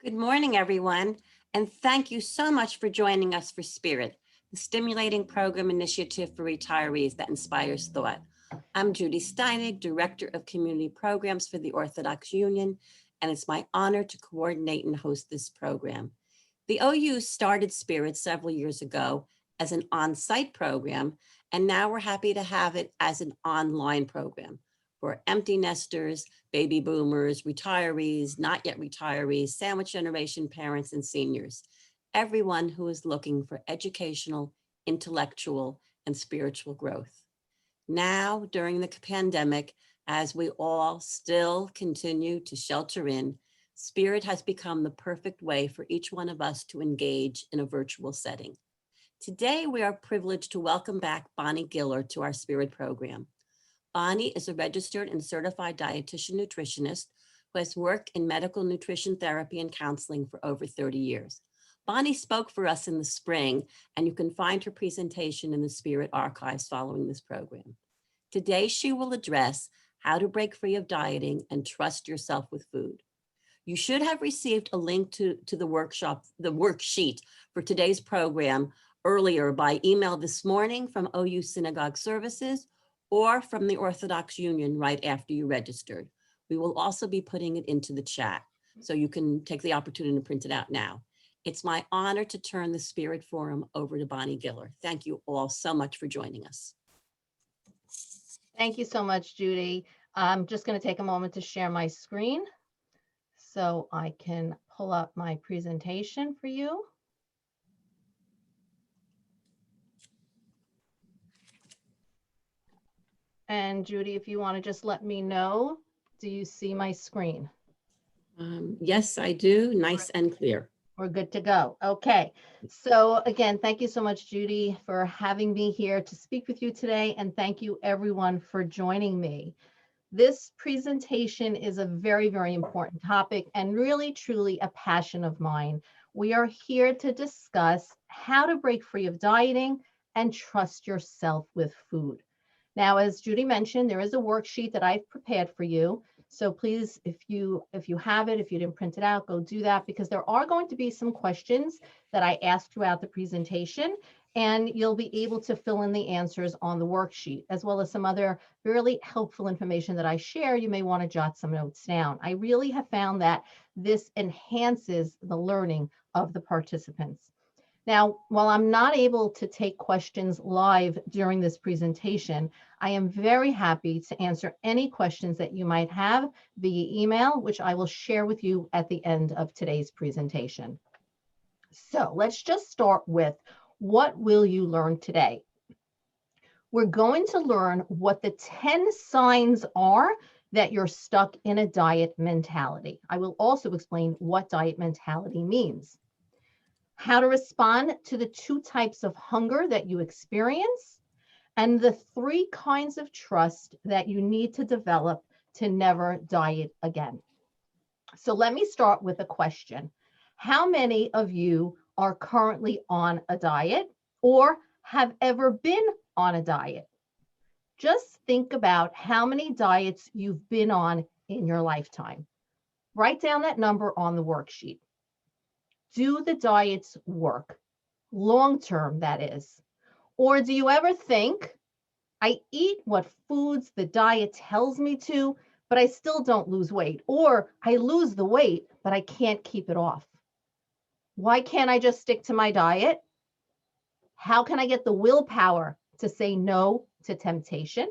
Good morning, everyone, and thank you so much for joining us for Spirit, the stimulating program initiative for retirees that inspires thought. I'm Judy Steinig, Director of Community Programs for the Orthodox Union, and it's my honor to coordinate and host this program. The OU started Spirit several years ago as an on-site program, and now we're happy to have it as an online program for empty nesters, baby boomers, retirees, not yet retirees, sandwich generation parents, and seniors. Everyone who is looking for educational, intellectual, and spiritual growth. Now, during the pandemic, as we all still continue to shelter in, Spirit has become the perfect way for each one of us to engage in a virtual setting. Today, we are privileged to welcome back Bonnie Giller to our Spirit program. Bonnie is a registered and certified dietitian nutritionist who has worked in medical nutrition therapy and counseling for over 30 years. Bonnie spoke for us in the spring, and you can find her presentation in the Spirit archives following this program. Today, she will address how to break free of dieting and trust yourself with food. You should have received a link to the worksheet for today's program earlier by email this morning from OU Synagogue Services or from the Orthodox Union right after you registered. We will also be putting it into the chat, so you can take the opportunity to print it out now. It's my honor to turn the Spirit Forum over to Bonnie Giller. Thank you all so much for joining us. Thank you so much, Judy. I'm just going to take a moment to share my screen so I can pull up my presentation for you. And Judy, if you want to just let me know, do you see my screen? Yes, I do. Nice and clear. We're good to go. Okay. So again, thank you so much, Judy, for having me here to speak with you today. And thank you everyone for joining me. This presentation is a very, very important topic and really, truly a passion of mine. We are here to discuss how to break free of dieting and trust yourself with food. Now, as Judy mentioned, there is a worksheet that I've prepared for you. So please, if you have it, if you didn't print it out, go do that, because there are going to be some questions that I ask throughout the presentation, and you'll be able to fill in the answers on the worksheet, as well as some other really helpful information that I share. You may want to jot some notes down. I really have found that this enhances the learning of the participants. Now, while I'm not able to take questions live during this presentation, I am very happy to answer any questions that you might have via email, which I will share with you at the end of today's presentation. So let's just start with, what will you learn today? We're going to learn what the 10 signs are that you're stuck in a diet mentality. I will also explain what diet mentality means, how to respond to the 2 types of hunger that you experience, and the 3 kinds of trust that you need to develop to never diet again. So let me start with a question. How many of you are currently on a diet or have ever been on a diet? Just think about how many diets you've been on in your lifetime. Write down that number on the worksheet. Do the diets work? Long term, that is. Or do you ever think, I eat what foods the diet tells me to, but I still don't lose weight? Or I lose the weight, but I can't keep it off. Why can't I just stick to my diet? How can I get the willpower to say no to temptation?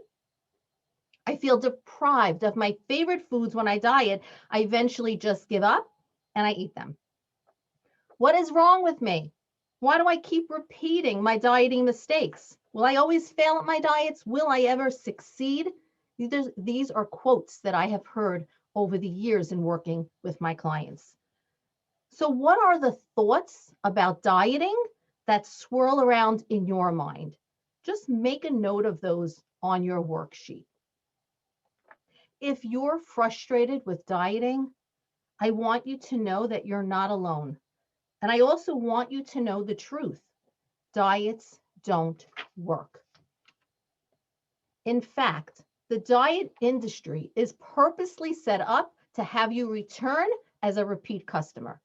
I feel deprived of my favorite foods when I diet. I eventually just give up and I eat them. What is wrong with me? Why do I keep repeating my dieting mistakes? Will I always fail at my diets? Will I ever succeed? These are quotes that I have heard over the years in working with my clients. So what are the thoughts about dieting that swirl around in your mind? Just make a note of those on your worksheet. If you're frustrated with dieting, I want you to know that you're not alone. And I also want you to know the truth. Diets don't work. In fact, the diet industry is purposely set up to have you return as a repeat customer.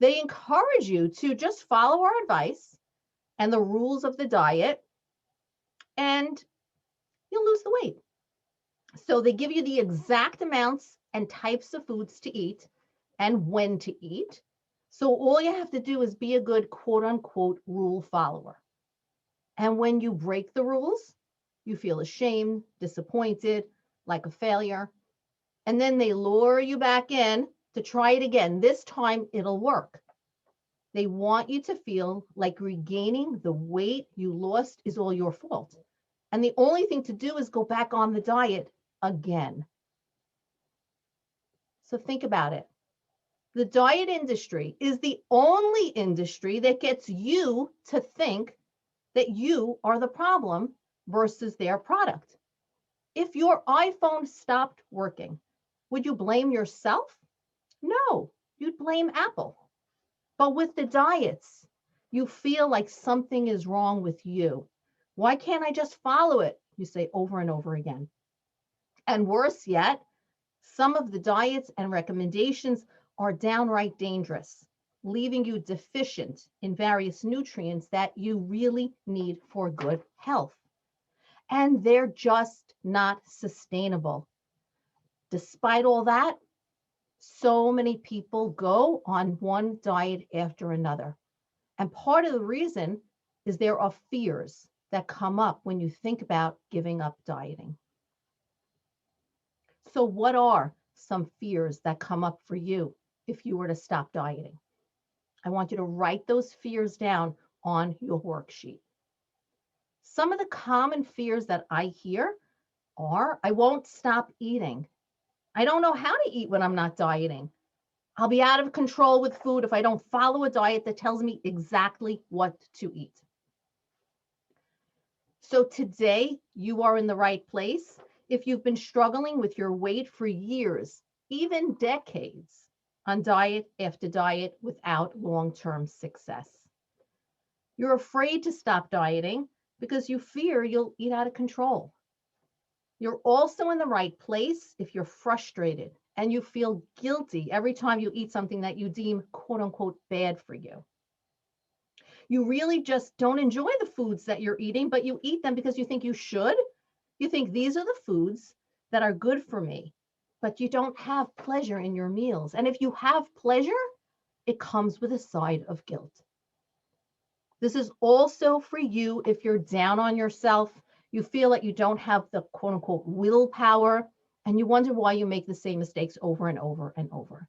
They encourage you to just follow our advice and the rules of the diet, and you'll lose the weight. So they give you the exact amounts and types of foods to eat and when to eat. So all you have to do is be a good quote unquote rule follower. And when you break the rules, you feel ashamed, disappointed, like a failure. And then they lure you back in to try it again. This time it'll work. They want you to feel like regaining the weight you lost is all your fault. And the only thing to do is go back on the diet again. So think about it. The diet industry is the only industry that gets you to think that you are the problem versus their product. If your iPhone stopped working, would you blame yourself? No, you'd blame Apple. But with the diets, you feel like something is wrong with you. Why can't I just follow it? You say over and over again. And worse yet, some of the diets and recommendations are downright dangerous, leaving you deficient in various nutrients that you really need for good health. And they're just not sustainable. Despite all that, so many people go on one diet after another. And part of the reason is there are fears that come up when you think about giving up dieting. So what are some fears that come up for you if you were to stop dieting? I want you to write those fears down on your worksheet. Some of the common fears that I hear are, I won't stop eating. I don't know how to eat when I'm not dieting. I'll be out of control with food if I don't follow a diet that tells me exactly what to eat. So today you are in the right place. If you've been struggling with your weight for years, even decades, on diet after diet without long-term success. You're afraid to stop dieting because you fear you'll eat out of control. You're also in the right place if you're frustrated and you feel guilty every time you eat something that you deem quote unquote bad for you. You really just don't enjoy the foods that you're eating, but you eat them because you think you should. You think these are the foods that are good for me, but you don't have pleasure in your meals. And if you have pleasure, it comes with a side of guilt. This is also for you if you're down on yourself, you feel like you don't have the quote unquote willpower, and you wonder why you make the same mistakes over and over and over.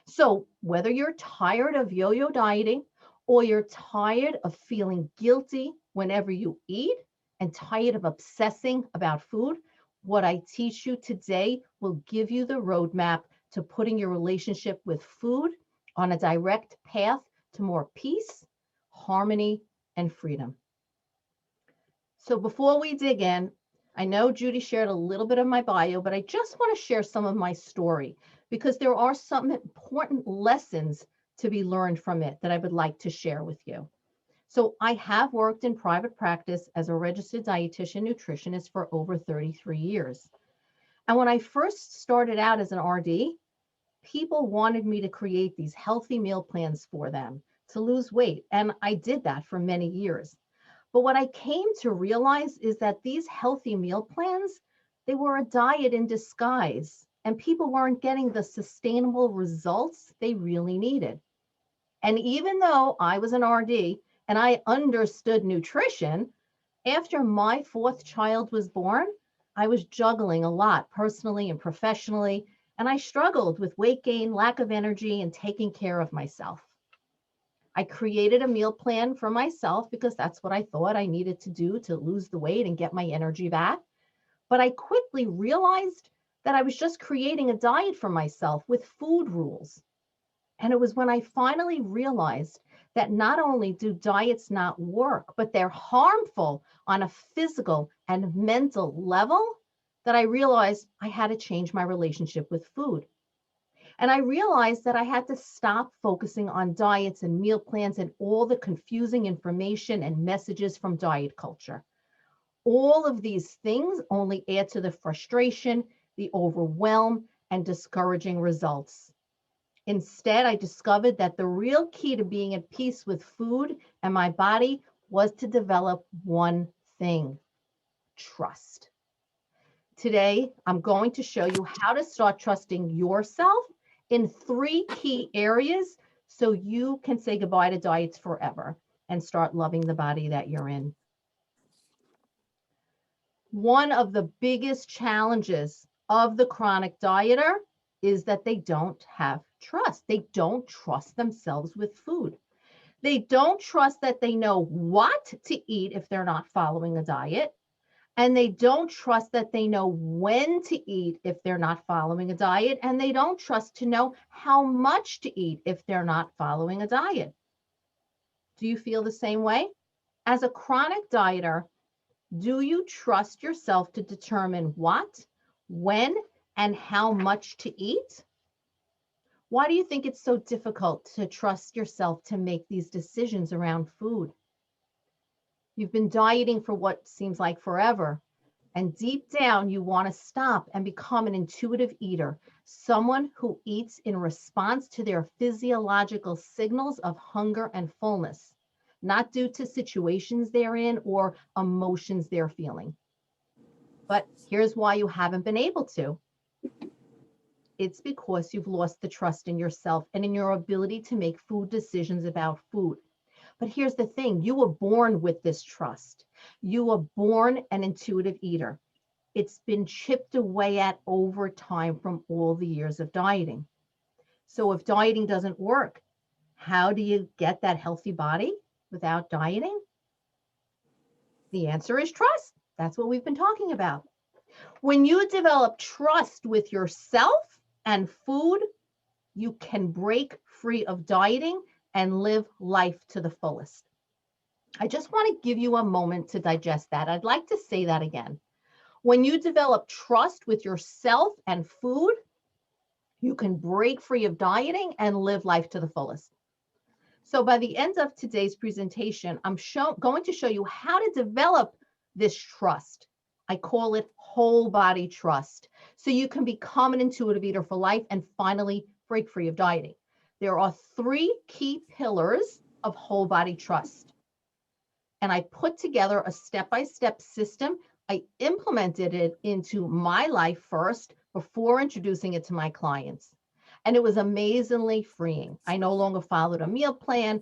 So whether you're tired of yo-yo dieting or you're tired of feeling guilty whenever you eat and tired of obsessing about food, what I teach you today will give you the roadmap to putting your relationship with food on a direct path to more peace, harmony, and freedom. So before we dig in, I know Judy shared a little bit of my bio, but I just want to share some of my story because there are some important lessons to be learned from it that I would like to share with you. So I have worked in private practice as a registered dietitian nutritionist for over 33 years. And when I first started out as an RD, people wanted me to create these healthy meal plans for them to lose weight. And I did that for many years. But what I came to realize is that these healthy meal plans, they were a diet in disguise, and people weren't getting the sustainable results they really needed. And even though I was an RD and I understood nutrition, after my fourth child was born, I was juggling a lot personally and professionally, and I struggled with weight gain, lack of energy, and taking care of myself. I created a meal plan for myself because that's what I thought I needed to do to lose the weight and get my energy back. But I quickly realized that I was just creating a diet for myself with food rules. And it was when I finally realized that not only do diets not work, but they're harmful on a physical and mental level that I realized I had to change my relationship with food. And I realized that I had to stop focusing on diets and meal plans and all the confusing information and messages from diet culture. All of these things only add to the frustration, the overwhelm, and discouraging results. Instead, I discovered that the real key to being at peace with food and my body was to develop one thing: trust. Today, I'm going to show you how to start trusting yourself in 3 key areas so you can say goodbye to diets forever and start loving the body that you're in. One of the biggest challenges of the chronic dieter is that they don't have trust. They don't trust themselves with food. They don't trust that they know what to eat if they're not following a diet. And they don't trust that they know when to eat if they're not following a diet. And they don't trust to know how much to eat if they're not following a diet. Do you feel the same way? As a chronic dieter, do you trust yourself to determine what, when, and how much to eat? Why do you think it's so difficult to trust yourself to make these decisions around food? You've been dieting for what seems like forever, and deep down you want to stop and become an intuitive eater, someone who eats in response to their physiological signals of hunger and fullness, not due to situations they're in or emotions they're feeling. But here's why you haven't been able to. It's because you've lost the trust in yourself and in your ability to make food decisions about food. But here's the thing: you were born with this trust. You were born an intuitive eater. It's been chipped away at over time from all the years of dieting. So if dieting doesn't work, how do you get that healthy body without dieting? The answer is trust. That's what we've been talking about. When you develop trust with yourself and food, you can break free of dieting and live life to the fullest. I just want to give you a moment to digest that. I'd like to say that again. When you develop trust with yourself and food, you can break free of dieting and live life to the fullest. So by the end of today's presentation, I'm going to show you how to develop this trust. I call it whole body trust. So you can become an intuitive eater for life and finally break free of dieting. There are 3 key pillars of whole body trust. And I put together a step-by-step system. I implemented it into my life first before introducing it to my clients. And it was amazingly freeing. I no longer followed a meal plan,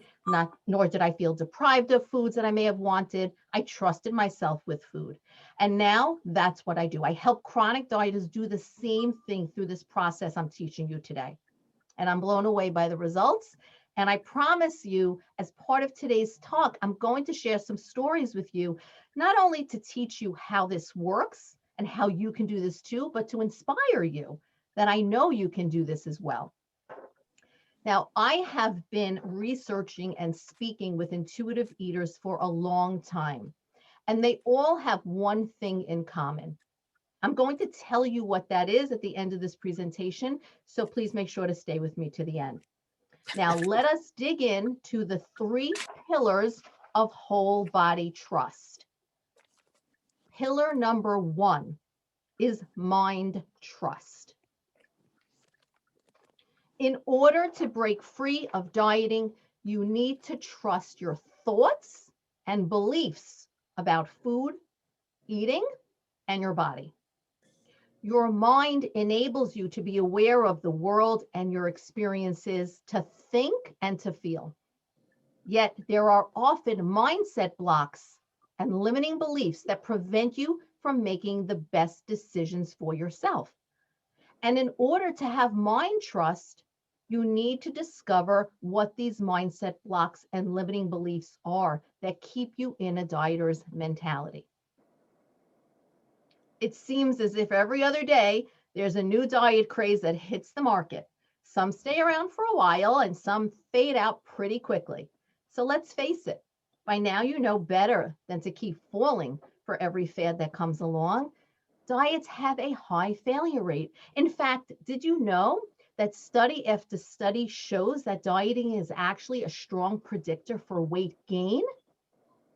nor did I feel deprived of foods that I may have wanted. I trusted myself with food. And now that's what I do. I help chronic dieters do the same thing through this process I'm teaching you today. And I'm blown away by the results. And I promise you, as part of today's talk, I'm going to share some stories with you, not only to teach you how this works and how you can do this too, but to inspire you that I know you can do this as well. Now, I have been researching and speaking with intuitive eaters for a long time, and they all have one thing in common. I'm going to tell you what that is at the end of this presentation, so please make sure to stay with me to the end. Now, let us dig into the 3 pillars of whole body trust. Pillar number 1 is mind trust. In order to break free of dieting, you need to trust your thoughts and beliefs about food, eating, and your body. Your mind enables you to be aware of the world and your experiences, to think and to feel. Yet there are often mindset blocks and limiting beliefs that prevent you from making the best decisions for yourself. And in order to have mind trust, you need to discover what these mindset blocks and limiting beliefs are that keep you in a dieter's mentality. It seems as if every other day there's a new diet craze that hits the market. Some stay around for a while and some fade out pretty quickly. So let's face it, by now you know better than to keep falling for every fad that comes along. Diets have a high failure rate. In fact, did you know that study after study shows that dieting is actually a strong predictor for weight gain?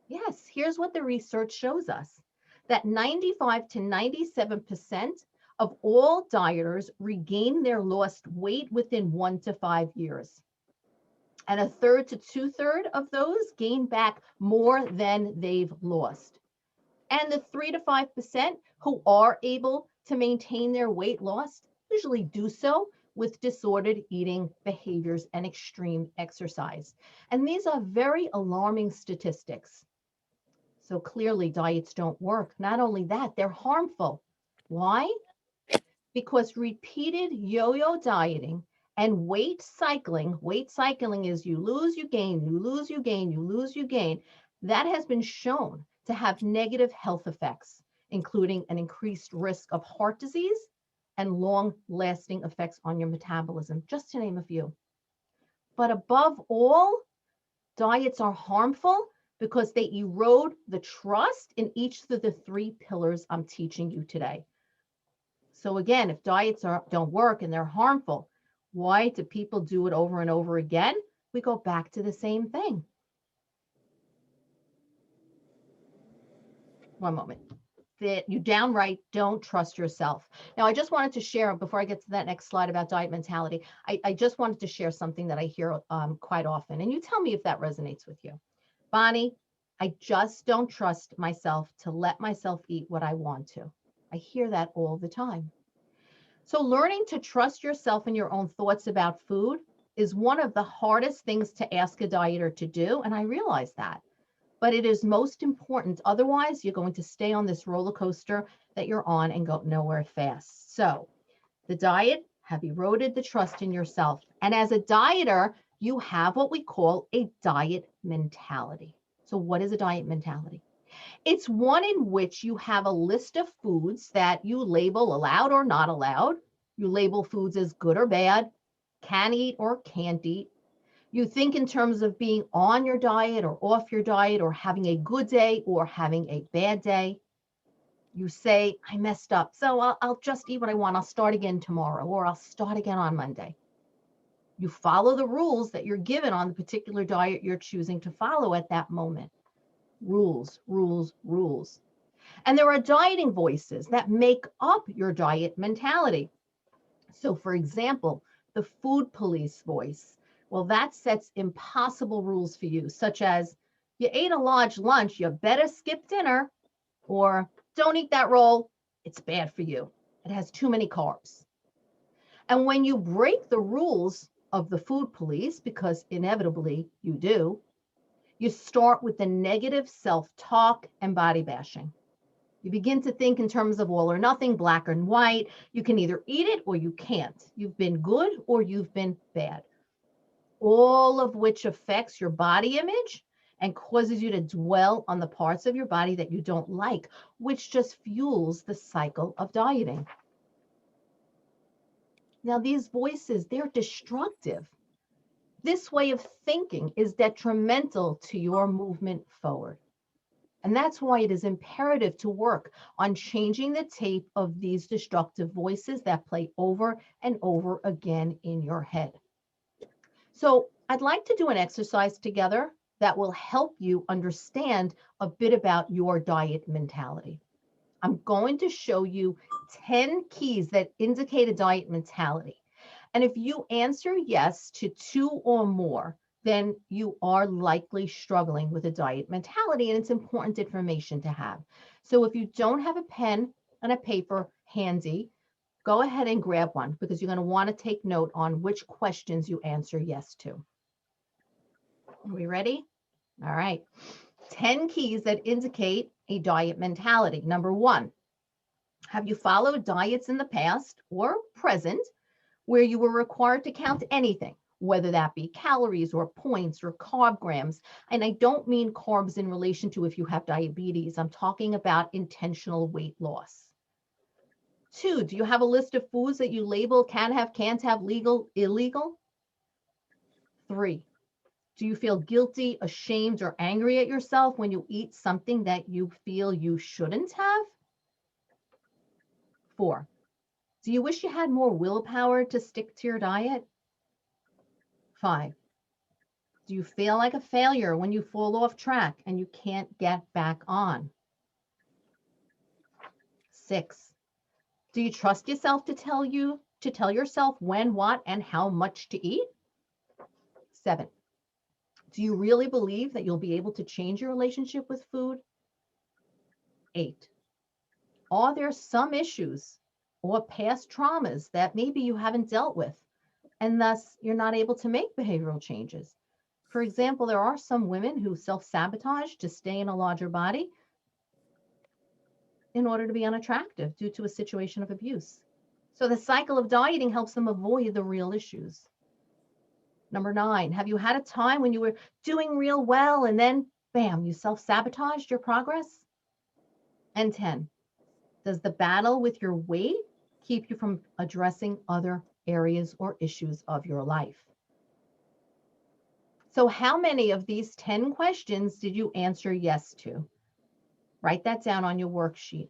Yes, here's what the research shows us: that 95 to 97% of all dieters regain their lost weight within 1 to 5 years. And 1/3 to 2/3 of those gain back more than they've lost. And the 3 to 5% who are able to maintain their weight loss usually do so with disordered eating behaviors and extreme exercise. And these are very alarming statistics. So clearly diets don't work. Not only that, they're harmful. Why? Because repeated yo-yo dieting and weight cycling is you lose, you gain, you lose, you gain, you lose, you gain, that has been shown to have negative health effects, including an increased risk of heart disease and long-lasting effects on your metabolism, just to name a few. But above all, diets are harmful because they erode the trust in each of the 3 pillars I'm teaching you today. So again, if diets don't work and they're harmful, why do people do it over and over again? We go back to the same thing. One moment. That you downright don't trust yourself. Now, I just wanted to share, before I get to that next slide about diet mentality, I just wanted to share something that I hear quite often. And you tell me if that resonates with you. Bonnie, I just don't trust myself to let myself eat what I want to. I hear that all the time. So learning to trust yourself and your own thoughts about food is one of the hardest things to ask a dieter to do. And I realize that, but it is most important. Otherwise, you're going to stay on this roller coaster that you're on and go nowhere fast. So the diet have eroded the trust in yourself. And as a dieter, you have what we call a diet mentality. So what is a diet mentality? It's one in which you have a list of foods that you label allowed or not allowed. You label foods as good or bad, can eat or can't eat. You think in terms of being on your diet or off your diet, or having a good day or having a bad day. You say, I messed up, so I'll just eat what I want. I'll start again tomorrow, or I'll start again on Monday. You follow the rules that you're given on the particular diet you're choosing to follow at that moment. Rules, rules, rules. And there are dieting voices that make up your diet mentality. So for example, the food police voice, well, that sets impossible rules for you, such as you ate a large lunch, you better skip dinner, or don't eat that roll, it's bad for you. It has too many carbs. And when you break the rules of the food police, because inevitably you do, you start with the negative self-talk and body bashing. You begin to think in terms of all or nothing, black and white. You can either eat it or you can't. You've been good or you've been bad. All of which affects your body image and causes you to dwell on the parts of your body that you don't like, which just fuels the cycle of dieting. Now, these voices, they're destructive. This way of thinking is detrimental to your movement forward. And that's why it is imperative to work on changing the tape of these destructive voices that play over and over again in your head. So I'd like to do an exercise together that will help you understand a bit about your diet mentality. I'm going to show you 10 keys that indicate a diet mentality. And if you answer yes to 2 or more, then you are likely struggling with a diet mentality, and it's important information to have. So if you don't have a pen and a paper handy, go ahead and grab one, because you're going to want to take note on which questions you answer yes to. Are we ready? All right. 10 keys that indicate a diet mentality. Number 1, have you followed diets in the past or present where you were required to count anything, whether that be calories or points or carb grams? And I don't mean carbs in relation to if you have diabetes. I'm talking about intentional weight loss. 2, do you have a list of foods that you label can have, can't have, legal, illegal? 3, do you feel guilty, ashamed, or angry at yourself when you eat something that you feel you shouldn't have? 4, do you wish you had more willpower to stick to your diet? 5, do you feel like a failure when you fall off track and you can't get back on? 6, Do you trust yourself to tell yourself when, what, and how much to eat? 7, do you really believe that you'll be able to change your relationship with food? 8, are there some issues or past traumas that maybe you haven't dealt with, and thus you're not able to make behavioral changes? For example, there are some women who self-sabotage to stay in a larger body in order to be unattractive due to a situation of abuse. So the cycle of dieting helps them avoid the real issues. Number 9, have you had a time when you were doing real well and then, bam, you self-sabotaged your progress? And 10, does the battle with your weight keep you from addressing other areas or issues of your life? So how many of these 10 questions did you answer yes to? Write that down on your worksheet.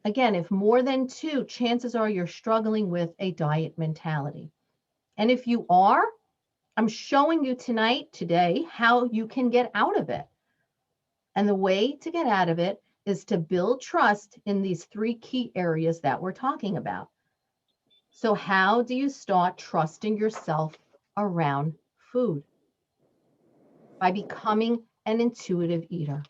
Again, if more than 2, chances are you're struggling with a diet mentality. And if you are, I'm showing you today, how you can get out of it. And the way to get out of it is to build trust in these 3 key areas that we're talking about. So how do you start trusting yourself around food? By becoming an intuitive eater.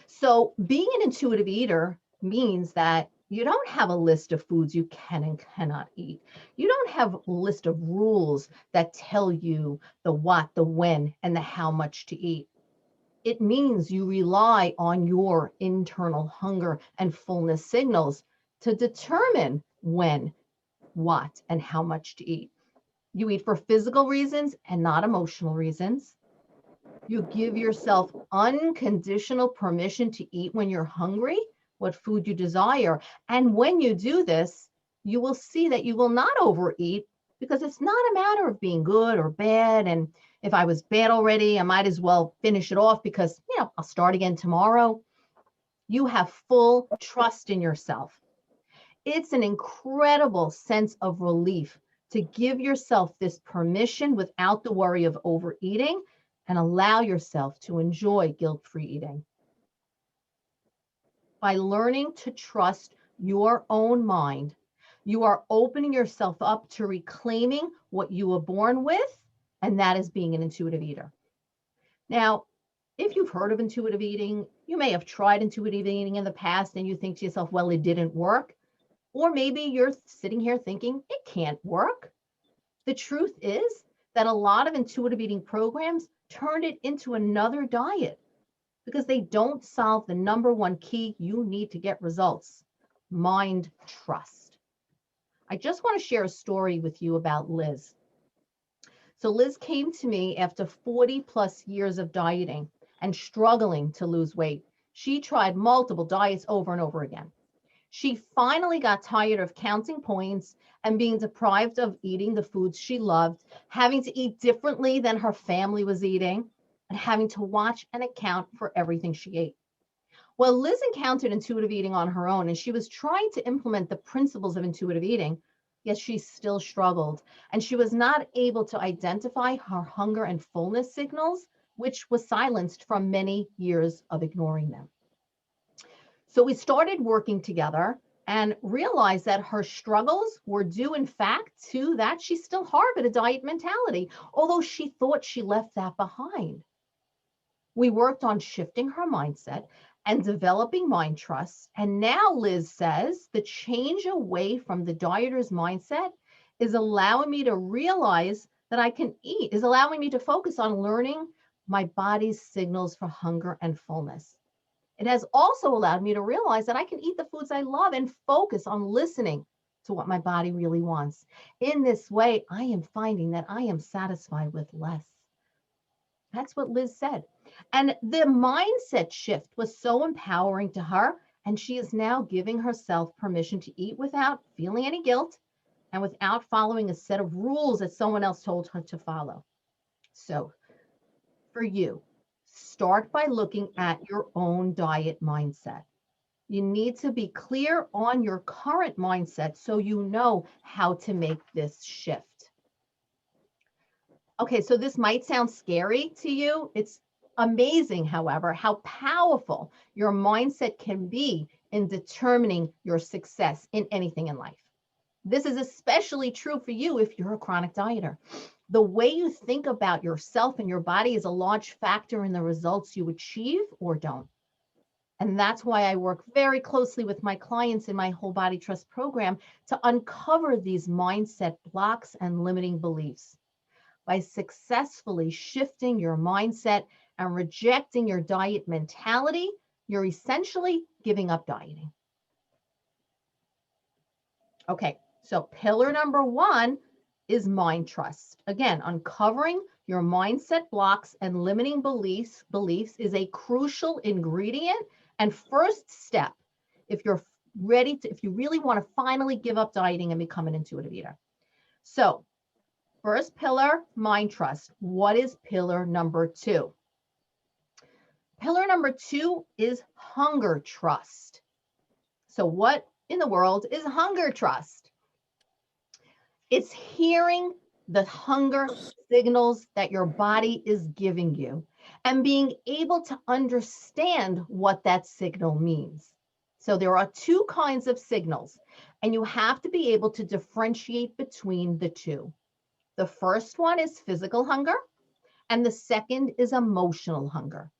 So being an intuitive eater means that you don't have a list of foods you can and cannot eat. You don't have a list of rules that tell you the what, the when, and the how much to eat. It means you rely on your internal hunger and fullness signals to determine when, what, and how much to eat. You eat for physical reasons and not emotional reasons. You give yourself unconditional permission to eat when you're hungry, what food you desire. And when you do this, you will see that you will not overeat, because it's not a matter of being good or bad. And if I was bad already, I might as well finish it off because, I'll start again tomorrow. You have full trust in yourself. It's an incredible sense of relief to give yourself this permission without the worry of overeating, and allow yourself to enjoy guilt-free eating. By learning to trust your own mind, you are opening yourself up to reclaiming what you were born with, and that is being an intuitive eater. Now, if you've heard of intuitive eating, you may have tried intuitive eating in the past and you think to yourself, well, it didn't work. Or maybe you're sitting here thinking it can't work. The truth is that a lot of intuitive eating programs turned it into another diet because they don't solve the number 1 key you need to get results: mind trust. I just want to share a story with you about Liz. So Liz came to me after 40 plus years of dieting and struggling to lose weight. She tried multiple diets over and over again. She finally got tired of counting points and being deprived of eating the foods she loved, having to eat differently than her family was eating, and having to watch and account for everything she ate. Well, Liz encountered intuitive eating on her own, and she was trying to implement the principles of intuitive eating, yet she still struggled, and she was not able to identify her hunger and fullness signals, which was silenced from many years of ignoring them. So we started working together and realized that her struggles were due, in fact, to that she still harbored a diet mentality, although she thought she left that behind. We worked on shifting her mindset and developing mind trust. And now Liz says the change away from the dieter's mindset is allowing me to realize that I can eat, is allowing me to focus on learning my body's signals for hunger and fullness. It has also allowed me to realize that I can eat the foods I love and focus on listening to what my body really wants. In this way, I am finding that I am satisfied with less. That's what Liz said. And the mindset shift was so empowering to her. And she is now giving herself permission to eat without feeling any guilt and without following a set of rules that someone else told her to follow. So for you, start by looking at your own diet mindset. You need to be clear on your current mindset so you know how to make this shift. Okay, so this might sound scary to you. It's amazing, however, how powerful your mindset can be in determining your success in anything in life. This is especially true for you if you're a chronic dieter. The way you think about yourself and your body is a large factor in the results you achieve or don't. And that's why I work very closely with my clients in my Whole Body Trust program to uncover these mindset blocks and limiting beliefs. By successfully shifting your mindset and rejecting your diet mentality, you're essentially giving up dieting. Okay, so pillar number 1 is mind trust. Again, uncovering your mindset blocks and limiting beliefs is a crucial ingredient and first step if you're ready to, if you really want to finally give up dieting and become an intuitive eater. So, first pillar, mind trust. What is pillar number 2? Pillar number 2 is hunger trust. So, what in the world is hunger trust? It's hearing the hunger signals that your body is giving you and being able to understand what that signal means. So there are 2 kinds of signals, and you have to be able to differentiate between the 2. The first one is physical hunger, and the second is emotional hunger.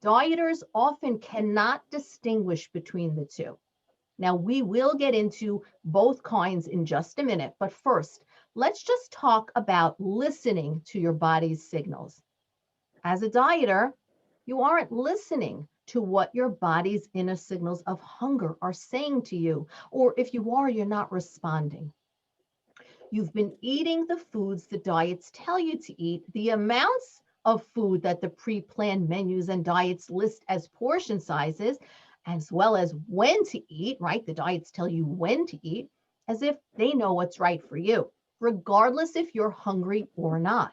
Dieters often cannot distinguish between the 2. Now, we will get into both kinds in just a minute, but first, let's just talk about listening to your body's signals. As a dieter, you aren't listening to what your body's inner signals of hunger are saying to you, or if you are, you're not responding. You've been eating the foods the diets tell you to eat, the amounts of food that the pre-planned menus and diets list as portion sizes, as well as when to eat, right? The diets tell you when to eat, as if they know what's right for you, regardless if you're hungry or not.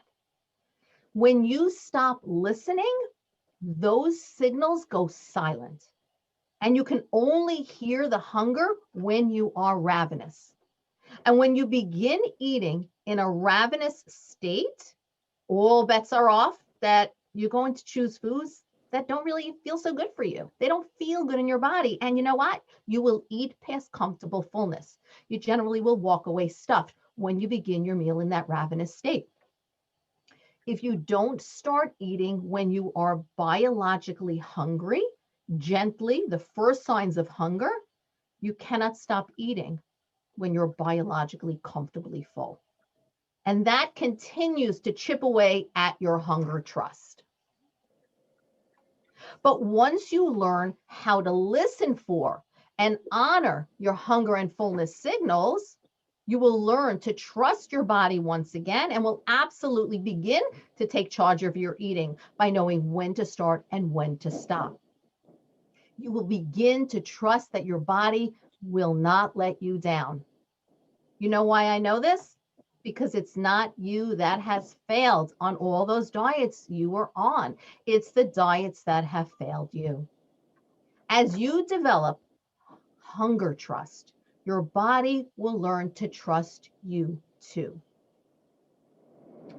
When you stop listening, those signals go silent, and you can only hear the hunger when you are ravenous. And when you begin eating in a ravenous state, all bets are off that you're going to choose foods that don't really feel so good for you. They don't feel good in your body. And you know what? You will eat past comfortable fullness. You generally will walk away stuffed when you begin your meal in that ravenous state. If you don't start eating when you are biologically hungry, gently, the first signs of hunger, you cannot stop eating when you're biologically comfortably full. And that continues to chip away at your hunger trust. But once you learn how to listen for and honor your hunger and fullness signals, you will learn to trust your body once again and will absolutely begin to take charge of your eating by knowing when to start and when to stop. You will begin to trust that your body will not let you down. You know why I know this? Because it's not you that has failed on all those diets you were on. It's the diets that have failed you. As you develop hunger trust, your body will learn to trust you too.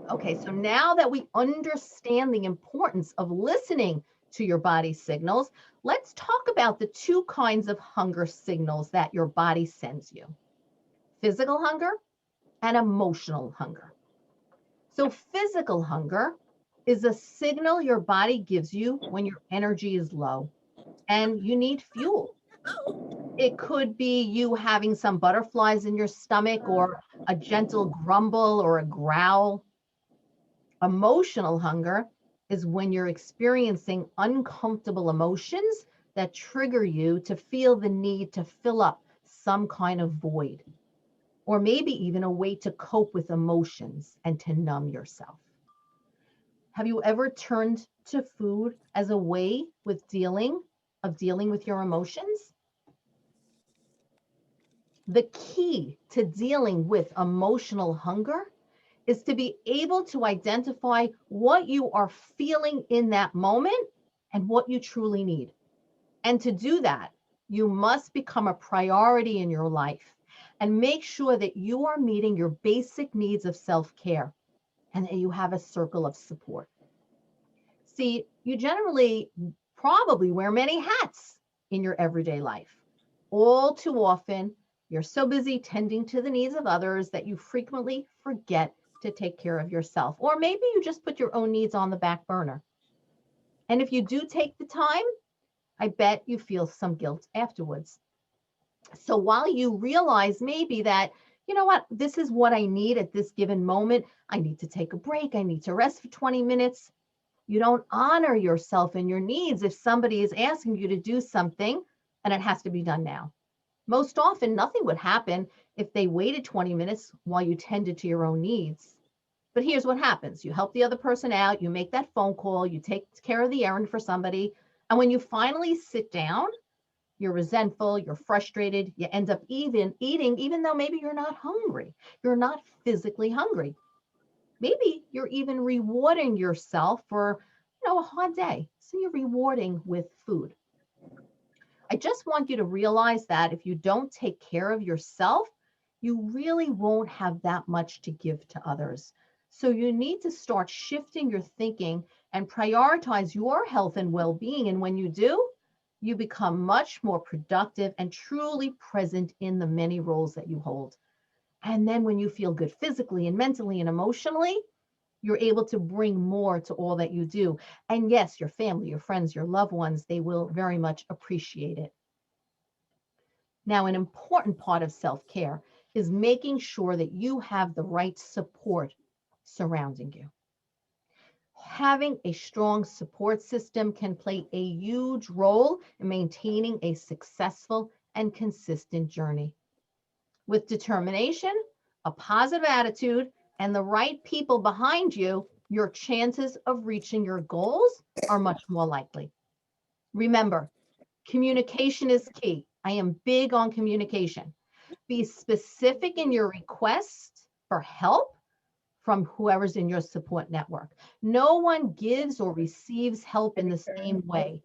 Okay, so now that we understand the importance of listening to your body's signals, let's talk about the 2 kinds of hunger signals that your body sends you: physical hunger and emotional hunger. So physical hunger is a signal your body gives you when your energy is low and you need fuel. It could be you having some butterflies in your stomach or a gentle grumble or a growl. Emotional hunger is when you're experiencing uncomfortable emotions that trigger you to feel the need to fill up some kind of void, or maybe even a way to cope with emotions and to numb yourself. Have you ever turned to food as a way of dealing with your emotions? The key to dealing with emotional hunger is to be able to identify what you are feeling in that moment and what you truly need. And to do that, you must become a priority in your life and make sure that you are meeting your basic needs of self-care and that you have a circle of support. See, you generally probably wear many hats in your everyday life. All too often, you're so busy tending to the needs of others that you frequently forget to take care of yourself. Or maybe you just put your own needs on the back burner. And if you do take the time, I bet you feel some guilt afterwards. So while you realize maybe that, you know what, this is what I need at this given moment, I need to take a break, I need to rest for 20 minutes, you don't honor yourself and your needs if somebody is asking you to do something and it has to be done now. Most often, nothing would happen if they waited 20 minutes while you tended to your own needs. But here's what happens. You help the other person out, you make that phone call, you take care of the errand for somebody, and when you finally sit down, you're resentful, you're frustrated, you end up even eating, even though maybe you're not hungry. You're not physically hungry. Maybe you're even rewarding yourself for, a hard day. So you're rewarding with food. I just want you to realize that if you don't take care of yourself, you really won't have that much to give to others. So you need to start shifting your thinking and prioritize your health and well-being. And when you do, you become much more productive and truly present in the many roles that you hold. And then when you feel good physically and mentally and emotionally, you're able to bring more to all that you do. And yes, your family, your friends, your loved ones, they will very much appreciate it. Now, an important part of self-care is making sure that you have the right support surrounding you. Having a strong support system can play a huge role in maintaining a successful and consistent journey. With determination, a positive attitude, and the right people behind you, your chances of reaching your goals are much more likely. Remember, communication is key. I am big on communication. Be specific in your request for help from whoever's in your support network. No one gives or receives help in the same way.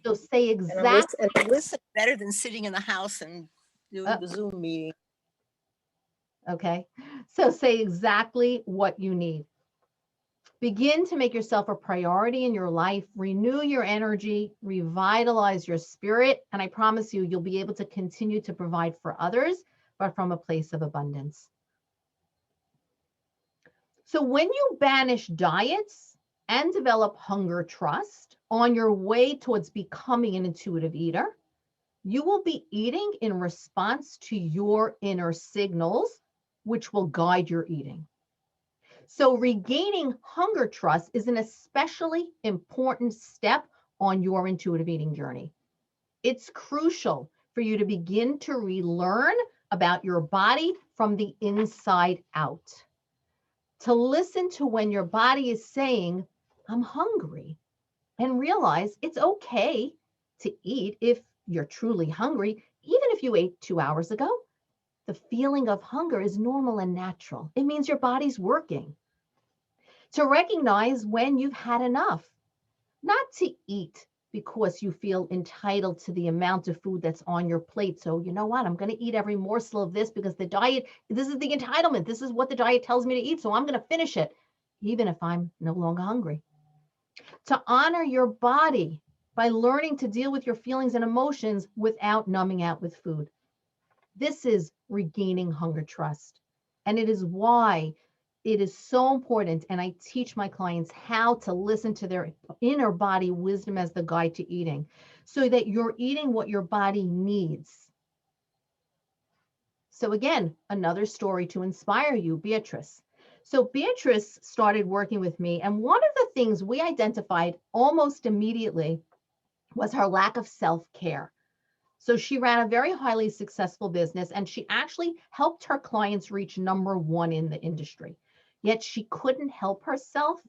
So say exactly. And a listen better than sitting in the house and doing the Zoom meeting. Okay. So say exactly what you need. Begin to make yourself a priority in your life, renew your energy, revitalize your spirit, and I promise you, you'll be able to continue to provide for others, but from a place of abundance. So when you banish diets and develop hunger trust on your way towards becoming an intuitive eater, you will be eating in response to your inner signals, which will guide your eating. So regaining hunger trust is an especially important step on your intuitive eating journey. It's crucial for you to begin to relearn about your body from the inside out. To listen to when your body is saying, I'm hungry, and realize it's okay to eat if you're truly hungry, even if you ate 2 hours ago. The feeling of hunger is normal and natural. It means your body's working. To recognize when you've had enough, not to eat because you feel entitled to the amount of food that's on your plate. So you know what, I'm going to eat every morsel of this because the diet, this is the entitlement. This is what the diet tells me to eat. So I'm going to finish it, even if I'm no longer hungry. To honor your body by learning to deal with your feelings and emotions without numbing out with food. This is regaining hunger trust. And it is why it is so important. And I teach my clients how to listen to their inner body wisdom as the guide to eating so that you're eating what your body needs. So again, another story to inspire you, Beatrice. So Beatrice started working with me. And one of the things we identified almost immediately was her lack of self-care. So she ran a very highly successful business, and she actually helped her clients reach #1 in the industry. Yet she couldn't help herself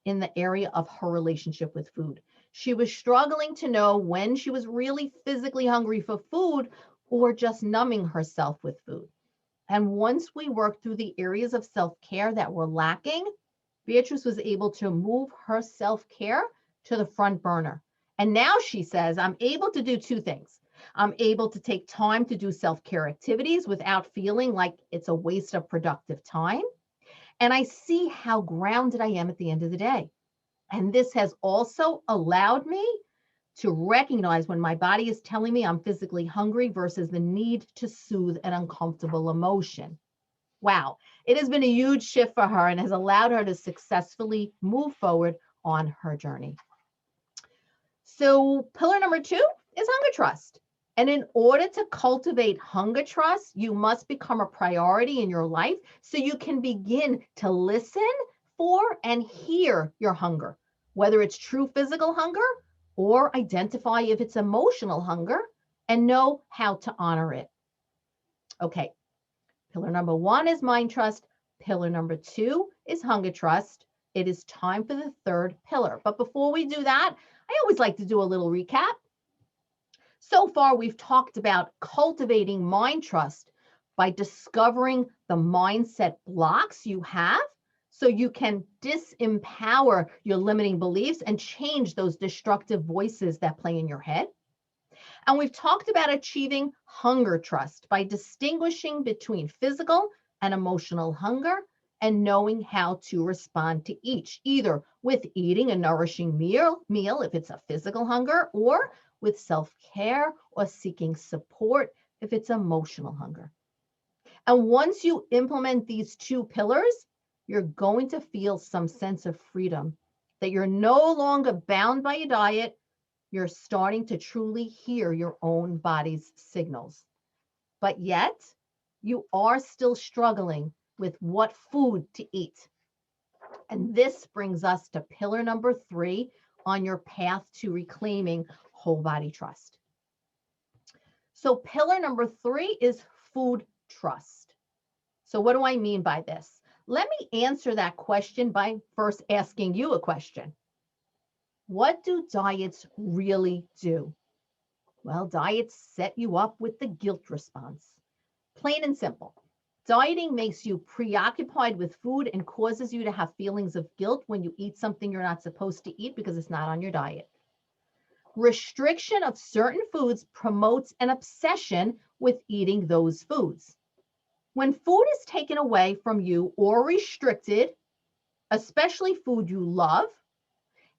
in the area of her relationship with food. She was struggling to know when she was really physically hungry for food or just numbing herself with food. And once we worked through the areas of self-care that were lacking, Beatrice was able to move her self-care to the front burner. And now she says, I'm able to do 2 things. I'm able to take time to do self-care activities without feeling like it's a waste of productive time. And I see how grounded I am at the end of the day. And this has also allowed me to recognize when my body is telling me I'm physically hungry versus the need to soothe an uncomfortable emotion. Wow, it has been a huge shift for her and has allowed her to successfully move forward on her journey. So pillar number 2 is hunger trust. And in order to cultivate hunger trust, you must become a priority in your life so you can begin to listen for and hear your hunger, whether it's true physical hunger or identify if it's emotional hunger and know how to honor it. Okay, pillar number 1 is mind trust. Pillar number 2 is hunger trust. It is time for the 3rd pillar. But before we do that, I always like to do a little recap. So far, we've talked about cultivating mind trust by discovering the mindset blocks you have so you can disempower your limiting beliefs and change those destructive voices that play in your head. And we've talked about achieving hunger trust by distinguishing between physical and emotional hunger and knowing how to respond to each, either with eating a nourishing meal if it's a physical hunger, or with self-care or seeking support if it's emotional hunger. And once you implement these 2 pillars, you're going to feel some sense of freedom, that you're no longer bound by a diet. You're starting to truly hear your own body's signals. But yet, you are still struggling with what food to eat. And this brings us to pillar number 3 on your path to reclaiming whole body trust. So pillar number 3 is food trust. So what do I mean by this? Let me answer that question by first asking you a question. What do diets really do? Well, diets set you up with the guilt response. Plain and simple. Dieting makes you preoccupied with food and causes you to have feelings of guilt when you eat something you're not supposed to eat because it's not on your diet. Restriction of certain foods promotes an obsession with eating those foods. When food is taken away from you or restricted, especially food you love,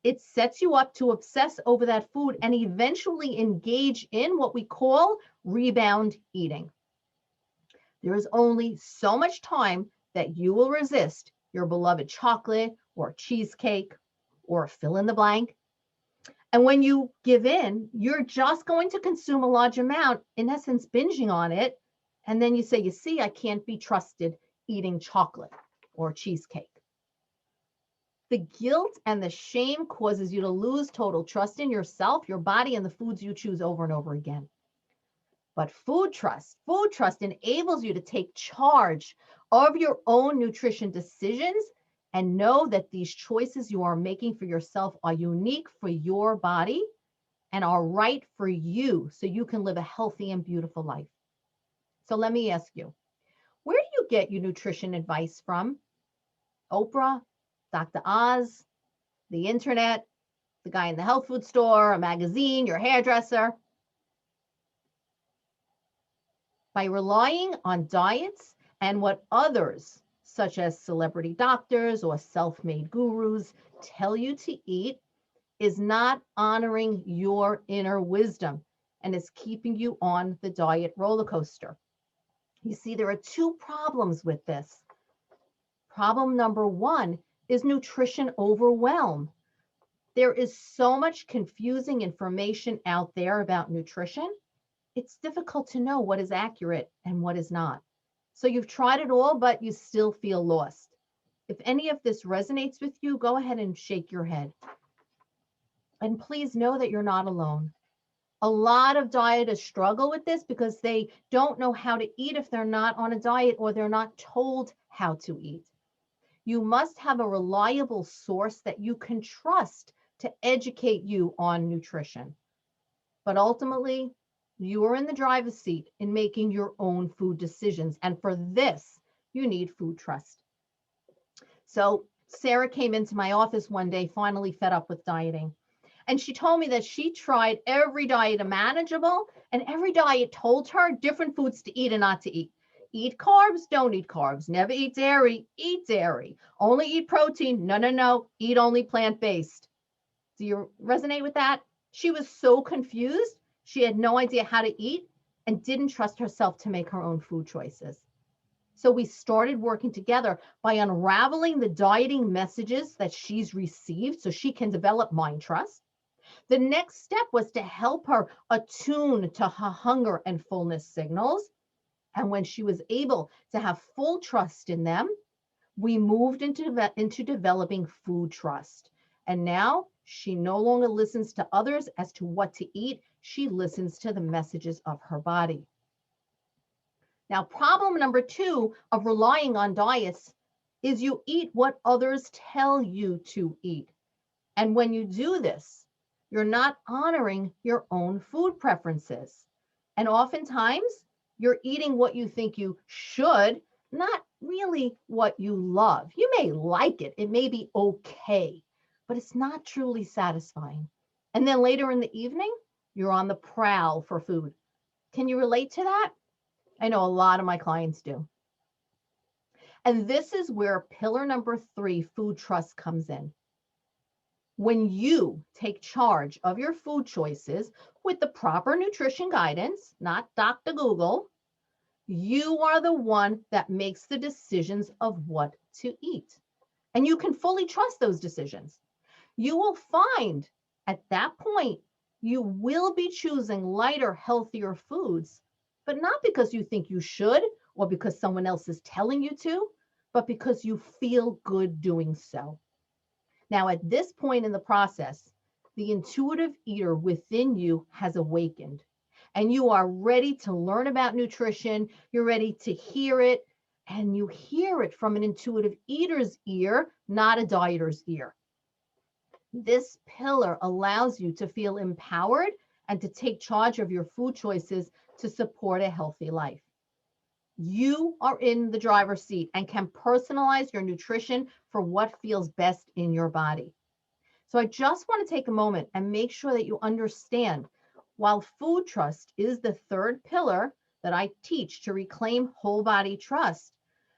it sets you up to obsess over that food and eventually engage in what we call rebound eating. There is only so much time that you will resist your beloved chocolate or cheesecake or fill in the blank. And when you give in, you're just going to consume a large amount, in essence, binging on it. And then you say, you see, I can't be trusted eating chocolate or cheesecake. The guilt and the shame causes you to lose total trust in yourself, your body, and the foods you choose over and over again. But food trust enables you to take charge of your own nutrition decisions and know that these choices you are making for yourself are unique for your body and are right for you so you can live a healthy and beautiful life. So let me ask you, where do you get your nutrition advice from? Oprah, Dr. Oz, the internet, the guy in the health food store, a magazine, your hairdresser? By relying on diets and what others, such as celebrity doctors or self-made gurus, tell you to eat, is not honoring your inner wisdom and is keeping you on the diet roller coaster. You see, there are 2 problems with this. Problem number 1 is nutrition overwhelm. There is so much confusing information out there about nutrition. It's difficult to know what is accurate and what is not. So you've tried it all, but you still feel lost. If any of this resonates with you, go ahead and shake your head. And please know that you're not alone. A lot of dieters struggle with this because they don't know how to eat if they're not on a diet or they're not told how to eat. You must have a reliable source that you can trust to educate you on nutrition. But ultimately, you are in the driver's seat in making your own food decisions. And for this, you need food trust. So Sarah came into my office one day, finally fed up with dieting. And she told me that she tried every diet imaginable, and every diet told her different foods to eat and not to eat. Eat carbs, don't eat carbs. Never eat dairy, eat dairy. Only eat protein, no. Eat only plant-based. Do you resonate with that? She was so confused. She had no idea how to eat and didn't trust herself to make her own food choices. So we started working together by unraveling the dieting messages that she's received so she can develop mind trust. The next step was to help her attune to her hunger and fullness signals. And when she was able to have full trust in them, we moved into developing food trust. And now she no longer listens to others as to what to eat. She listens to the messages of her body. Now, problem number 2 of relying on diets is you eat what others tell you to eat. And when you do this, you're not honoring your own food preferences. And oftentimes, you're eating what you think you should, not really what you love. You may like it, it may be okay, but it's not truly satisfying. And then later in the evening, you're on the prowl for food. Can you relate to that? I know a lot of my clients do. And this is where pillar number 3, food trust, comes in. When you take charge of your food choices with the proper nutrition guidance, not Dr. Google, you are the one that makes the decisions of what to eat. And you can fully trust those decisions. You will find at that point, you will be choosing lighter, healthier foods, but not because you think you should or because someone else is telling you to, but because you feel good doing so. Now, at this point in the process, the intuitive eater within you has awakened, and you are ready to learn about nutrition. You're ready to hear it, and you hear it from an intuitive eater's ear, not a dieter's ear. This pillar allows you to feel empowered and to take charge of your food choices to support a healthy life. You are in the driver's seat and can personalize your nutrition for what feels best in your body. So I just want to take a moment and make sure that you understand, while food trust is the 3rd pillar that I teach to reclaim whole body trust,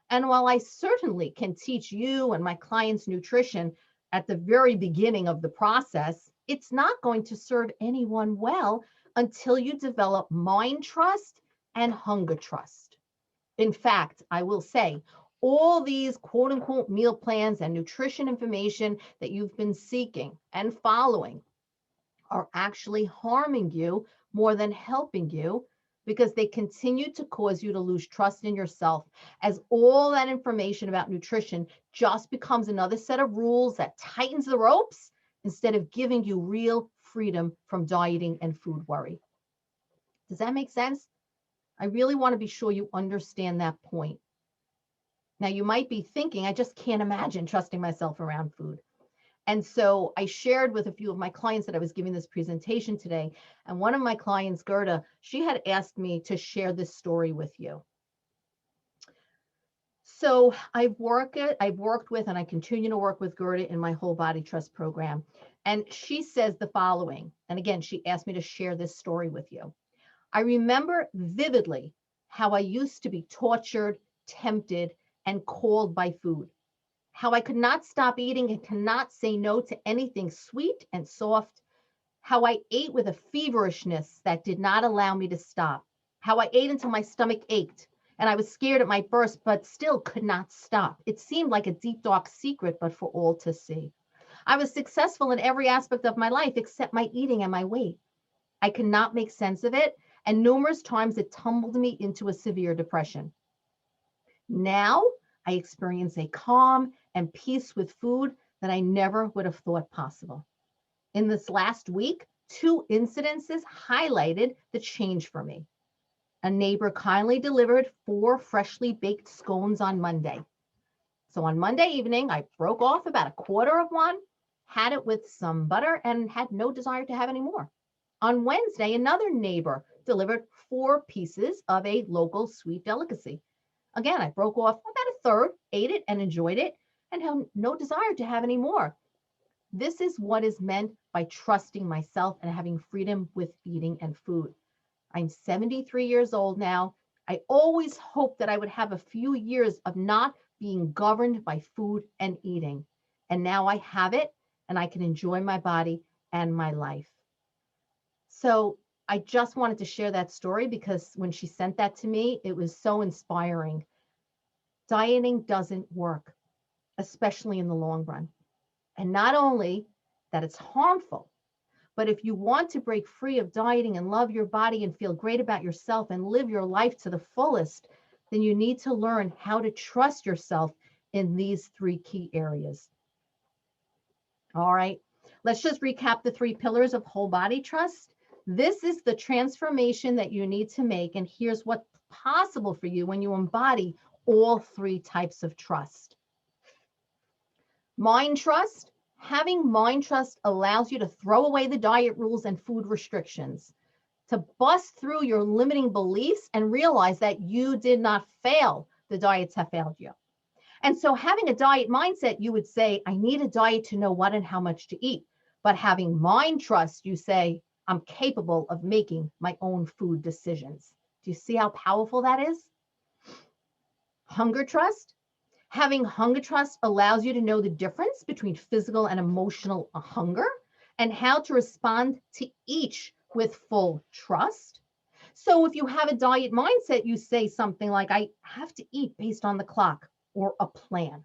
and while I certainly can teach you and my clients nutrition at the very beginning of the process, it's not going to serve anyone well until you develop mind trust and hunger trust. In fact, I will say, all these quote unquote meal plans and nutrition information that you've been seeking and following are actually harming you more than helping you, because they continue to cause you to lose trust in yourself, as all that information about nutrition just becomes another set of rules that tightens the ropes instead of giving you real freedom from dieting and food worry. Does that make sense? I really want to be sure you understand that point. Now, you might be thinking, I just can't imagine trusting myself around food. And so I shared with a few of my clients that I was giving this presentation today. And one of my clients, Gerda, she had asked me to share this story with you. So I've worked with, and I continue to work with Gerda in my Whole Body Trust program. And she says the following. And again, she asked me to share this story with you. I remember vividly how I used to be tortured, tempted, and called by food. How I could not stop eating and cannot say no to anything sweet and soft. How I ate with a feverishness that did not allow me to stop. How I ate until my stomach ached and I was scared it might burst, but still could not stop. It seemed like a deep, dark secret, but for all to see. I was successful in every aspect of my life except my eating and my weight. I could not make sense of it, and numerous times it tumbled me into a severe depression. Now I experience a calm and peace with food that I never would have thought possible. In this last week, 2 incidences highlighted the change for me. A neighbor kindly delivered 4 freshly baked scones on Monday. So on Monday evening, I broke off about a quarter of one, had it with some butter, and had no desire to have any more. On Wednesday, another neighbor delivered 4 pieces of a local sweet delicacy. Again, I broke off about a third, ate it and enjoyed it, and had no desire to have any more. This is what is meant by trusting myself and having freedom with eating and food. I'm 73 years old now. I always hoped that I would have a few years of not being governed by food and eating. And now I have it, and I can enjoy my body and my life. So I just wanted to share that story because when she sent that to me, it was so inspiring. Dieting doesn't work, especially in the long run. And not only that it's harmful, but if you want to break free of dieting and love your body and feel great about yourself and live your life to the fullest, then you need to learn how to trust yourself in these 3 key areas. All right, let's just recap the 3 pillars of whole body trust. This is the transformation that you need to make, and here's what's possible for you when you embody all 3 types of trust. Mind trust. Having mind trust allows you to throw away the diet rules and food restrictions, to bust through your limiting beliefs and realize that you did not fail. The diets have failed you. And so having a diet mindset, you would say, I need a diet to know what and how much to eat. But having mind trust, you say, I'm capable of making my own food decisions. Do you see how powerful that is? Hunger trust. Having hunger trust allows you to know the difference between physical and emotional hunger and how to respond to each with full trust. So if you have a diet mindset, you say something like, I have to eat based on the clock or a plan.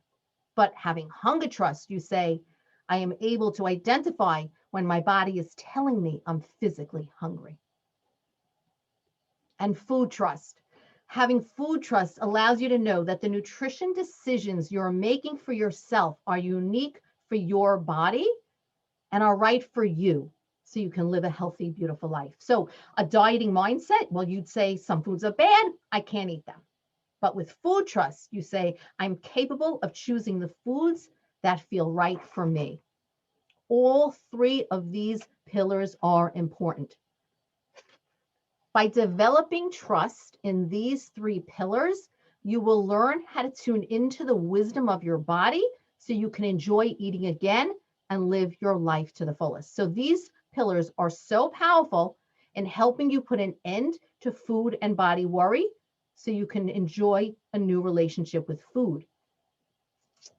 But having hunger trust, you say, I am able to identify when my body is telling me I'm physically hungry. And food trust. Having food trust allows you to know that the nutrition decisions you're making for yourself are unique for your body and are right for you, so you can live a healthy, beautiful life. So a dieting mindset, well, you'd say some foods are bad, I can't eat them. But with food trust, you say, I'm capable of choosing the foods that feel right for me. All 3 of these pillars are important. By developing trust in these 3 pillars, you will learn how to tune into the wisdom of your body so you can enjoy eating again and live your life to the fullest. So these pillars are so powerful in helping you put an end to food and body worry so you can enjoy a new relationship with food.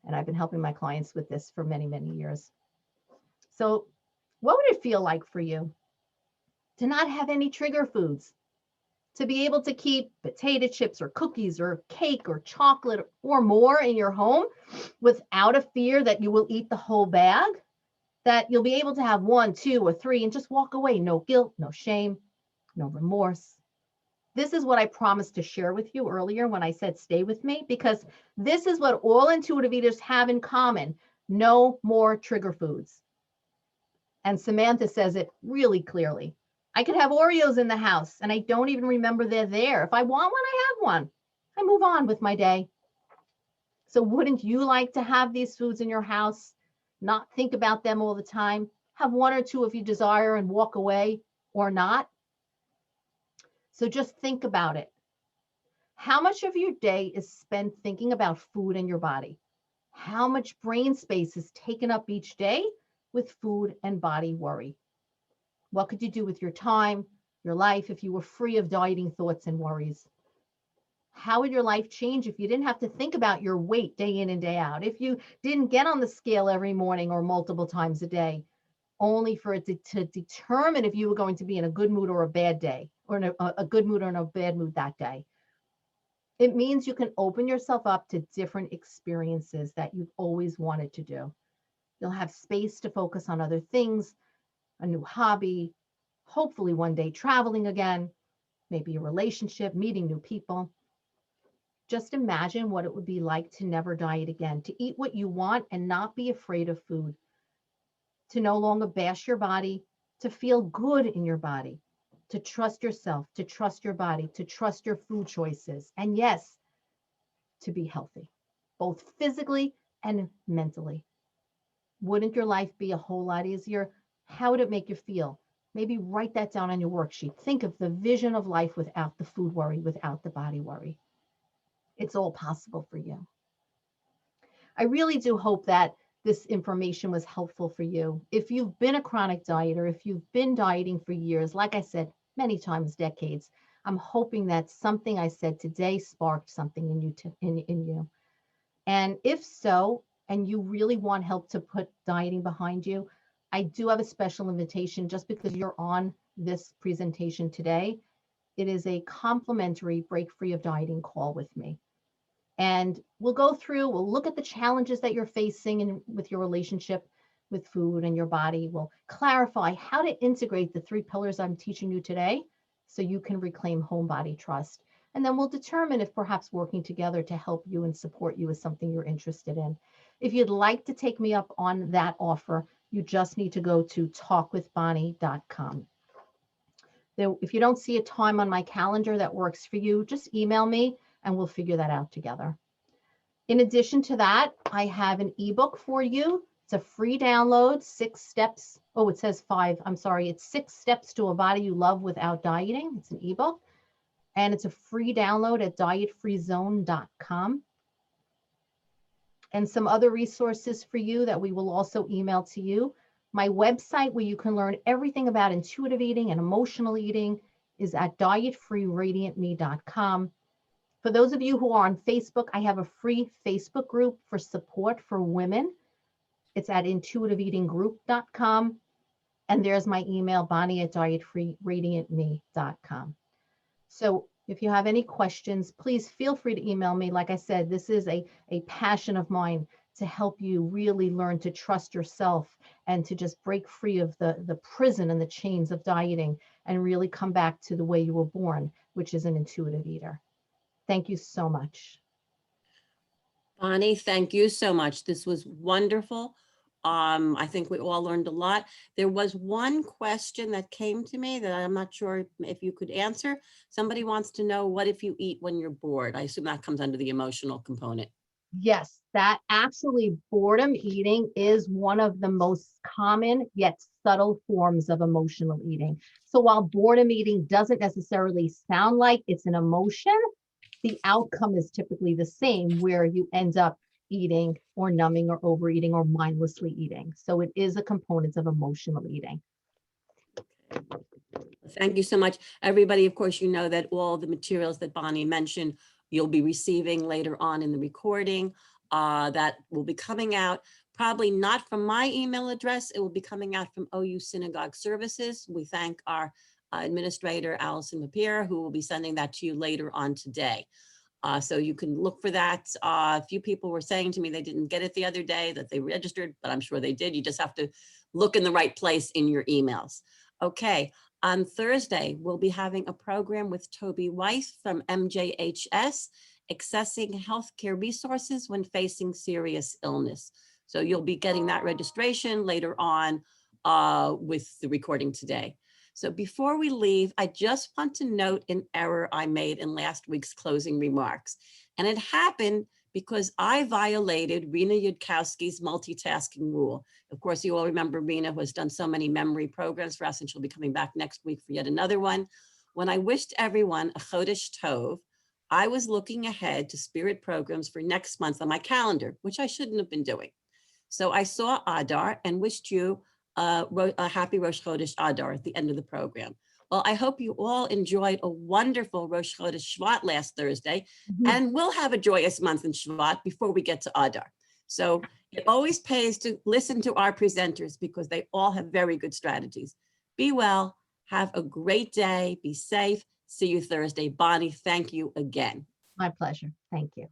And I've been helping my clients with this for many, many years. So what would it feel like for you to not have any trigger foods? To be able to keep potato chips or cookies or cake or chocolate or more in your home without a fear that you will eat the whole bag, that you'll be able to have 1, 2, or 3 and just walk away. No guilt, no shame, no remorse. This is what I promised to share with you earlier when I said stay with me, because this is what all intuitive eaters have in common. No more trigger foods. And Samantha says it really clearly. I could have Oreos in the house and I don't even remember they're there. If I want one, I have one. I move on with my day. So wouldn't you like to have these foods in your house? Not think about them all the time. Have 1 or 2 if you desire and walk away or not. So just think about it. How much of your day is spent thinking about food and your body? How much brain space is taken up each day with food and body worry? What could you do with your time, your life, if you were free of dieting thoughts and worries? How would your life change if you didn't have to think about your weight day in and day out? If you didn't get on the scale every morning or multiple times a day, only for it to determine if you were going to be in a good mood or a bad day, or in a good mood or in a bad mood that day? It means you can open yourself up to different experiences that you've always wanted to do. You'll have space to focus on other things, a new hobby, hopefully one day traveling again, maybe a relationship, meeting new people. Just imagine what it would be like to never diet again, to eat what you want and not be afraid of food, to no longer bash your body, to feel good in your body, to trust yourself, to trust your body, to trust your food choices, and yes, to be healthy, both physically and mentally. Wouldn't your life be a whole lot easier? How would it make you feel? Maybe write that down on your worksheet. Think of the vision of life without the food worry, without the body worry. It's all possible for you. I really do hope that this information was helpful for you. If you've been a chronic dieter, if you've been dieting for years, like I said, many times, decades, I'm hoping that something I said today sparked something in you. In you. And if so, and you really want help to put dieting behind you, I do have a special invitation just because you're on this presentation today, it is a complimentary break free of dieting call with me. And we'll look at the challenges that you're facing with your relationship with food and your body. We'll clarify how to integrate the 3 pillars I'm teaching you today so you can reclaim home body trust. And then we'll determine if perhaps working together to help you and support you is something you're interested in. If you'd like to take me up on that offer, you just need to go to talkwithbonnie.com. If you don't see a time on my calendar that works for you, just email me and we'll figure that out together. In addition to that, I have an ebook for you. It's a free download, 6 steps. Oh, it says 5. I'm sorry. It's 6 steps to a body you love without dieting. It's an ebook. And it's a free download at dietfreezone.com. And some other resources for you that we will also email to you. My website, where you can learn everything about intuitive eating and emotional eating, is at dietfreeradiantme.com. For those of you who are on Facebook, I have a free Facebook group for support for women. It's at intuitiveeatinggroup.com. And there's my email, bonnie@dietfreeradiantme.com. So if you have any questions, please feel free to email me. Like I said, this is a passion of mine to help you really learn to trust yourself and to just break free of the prison and the chains of dieting and really come back to the way you were born, which is an intuitive eater. Thank you so much. Bonnie, thank you so much. This was wonderful. I think we all learned a lot. There was one question that came to me that I'm not sure if you could answer. Somebody wants to know, what if you eat when you're bored? I assume that comes under the emotional component. Yes, that actually boredom eating is one of the most common yet subtle forms of emotional eating. So while boredom eating doesn't necessarily sound like it's an emotion, the outcome is typically the same, where you end up eating or numbing or overeating or mindlessly eating. So it is a component of emotional eating. Thank you so much. Everybody, of course, you know that all the materials that Bonnie mentioned, you'll be receiving later on in the recording that will be coming out, probably not from my email address. It will be coming out from OU Synagogue Services. We thank our administrator, Allison Mapier, who will be sending that to you later on today. So you can look for that. A few people were saying to me they didn't get it the other day, that they registered, but I'm sure they did. You just have to look in the right place in your emails. Okay, on Thursday, we'll be having a program with Toby Weiss from MJHS, accessing healthcare resources when facing serious illness. So you'll be getting that registration later on with the recording today. So before we leave, I just want to note an error I made in last week's closing remarks. And it happened because I violated Rena Yudkowsky's multitasking rule. Of course, you all remember Rena, who has done so many memory programs for us, and she'll be coming back next week for yet another one. When I wished everyone a Chodesh Tov, I was looking ahead to spirit programs for next month on my calendar, which I shouldn't have been doing. So I saw Adar and wished you a happy Rosh Chodesh Adar at the end of the program. Well, I hope you all enjoyed a wonderful Rosh Chodesh Shvat last Thursday, and we'll have a joyous month in Shvat before we get to Adar. So it always pays to listen to our presenters because they all have very good strategies. Be well, have a great day, be safe. See you Thursday. Bonnie, thank you again. My pleasure. Thank you.